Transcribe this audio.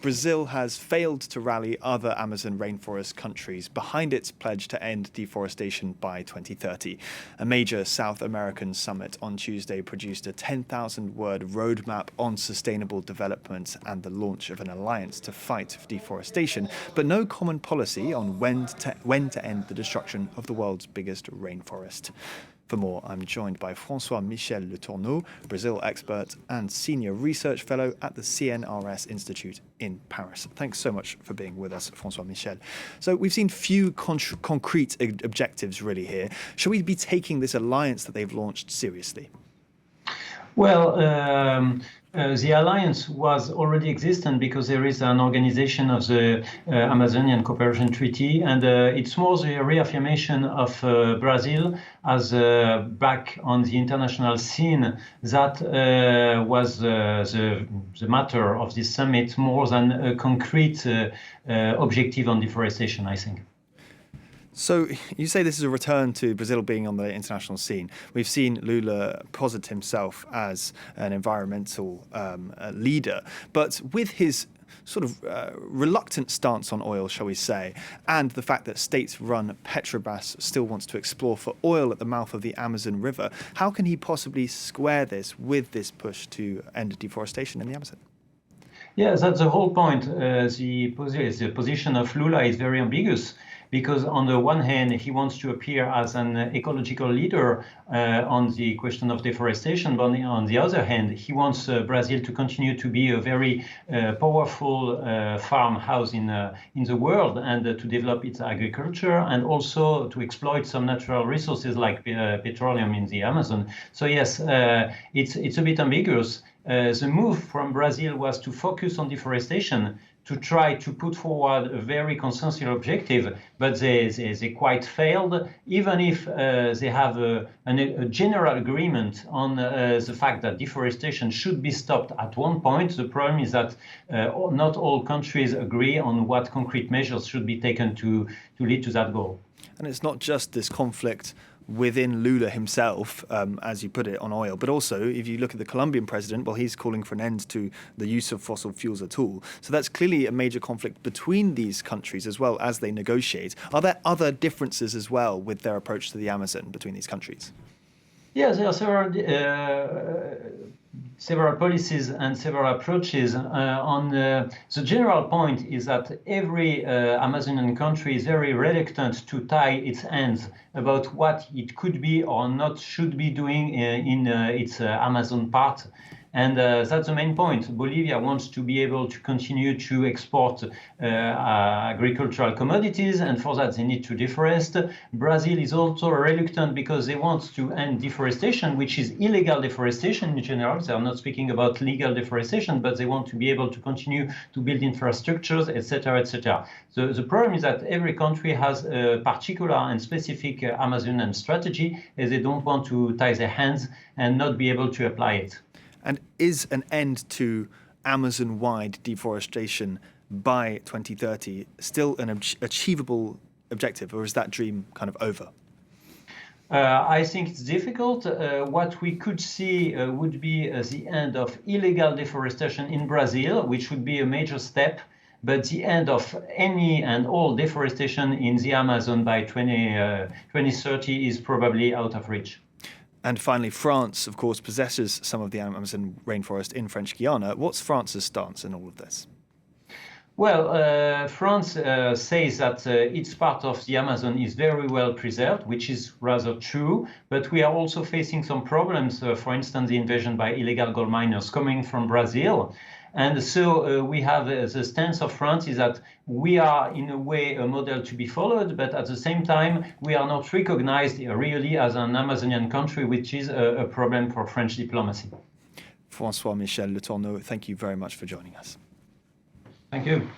Brazil has failed to rally other Amazon rainforest countries behind its pledge to end deforestation by 2030. A major South American summit on Tuesday produced a 10,000-word roadmap on sustainable development and the launch of an alliance to fight deforestation, but no common policy on when to end the destruction of the world's biggest rainforest. For more, I'm joined by François-Michel Le Tourneau, Brazil expert and senior research fellow at the CNRS Institute in Paris. Thanks so much for being with us, François-Michel. So we've seen few concrete objectives really here. Shall we be taking this alliance that they've launched seriously? Well, the alliance was already existent because there is an organization of the Amazonian Cooperation Treaty, and it's more the reaffirmation of Brazil as back on the international scene that was the matter of this summit more than a concrete objective on deforestation, I think. So you say this is a return to Brazil being on the international scene. We've seen Lula posit himself as an environmental leader, but with his sort of reluctant stance on oil, shall we say, and the fact that state-run Petrobras still wants to explore for oil at the mouth of the Amazon River, how can he possibly square this with this push to end deforestation in the Amazon? Yeah, that's the whole point. The position of Lula is very ambiguous, because on the one hand, he wants to appear as an ecological leader on the question of deforestation, but on the other hand, he wants Brazil to continue to be a very powerful farmhouse in the world, and to develop its agriculture, and also to exploit some natural resources like petroleum in the Amazon. So yes, it's a bit ambiguous. The move from Brazil was to focus on deforestation, to try to put forward a very consensual objective, but they quite failed, even if they have a general agreement on the fact that deforestation should be stopped at one point. The problem is that not all countries agree on what concrete measures should be taken to lead to that goal. And it's not just this conflict within Lula himself, as you put it, on oil, but also if you look at the Colombian president, well, he's calling for an end to the use of fossil fuels at all. So that's clearly a major conflict between these countries as well as they negotiate. Are there other differences as well with their approach to the Amazon between these countries? Yes, there are several policies and several approaches. The general point is that every Amazonian country is very reluctant to tie its hands about what it could be or not should be doing in its Amazon part. And that's the main point. Bolivia wants to be able to continue to export agricultural commodities, and for that they need to deforest. Brazil is also reluctant because they want to end deforestation, which is illegal deforestation in general. They are not speaking about legal deforestation, but they want to be able to continue to build infrastructures, etc., etc. So the problem is that every country has a particular and specific Amazonian strategy, as they don't want to tie their hands and not be able to apply it. And is an end to Amazon-wide deforestation by 2030 still an achievable objective, or is that dream kind of over? I think it's difficult. What we could see would be the end of illegal deforestation in Brazil, which would be a major step. But the end of any and all deforestation in the Amazon by 2030 is probably out of reach. And finally, France, of course, possesses some of the Amazon rainforest in French Guiana. What's France's stance in all of this? Well, France says that its part of the Amazon is very well preserved, which is rather true. But we are also facing some problems, for instance, the invasion by illegal gold miners coming from Brazil. And so we have the stance of France is that we are in a way a model to be followed, but at the same time, we are not recognized really as an Amazonian country, which is a problem for French diplomacy. François-Michel Le Tourneau, thank you very much for joining us. Thank you.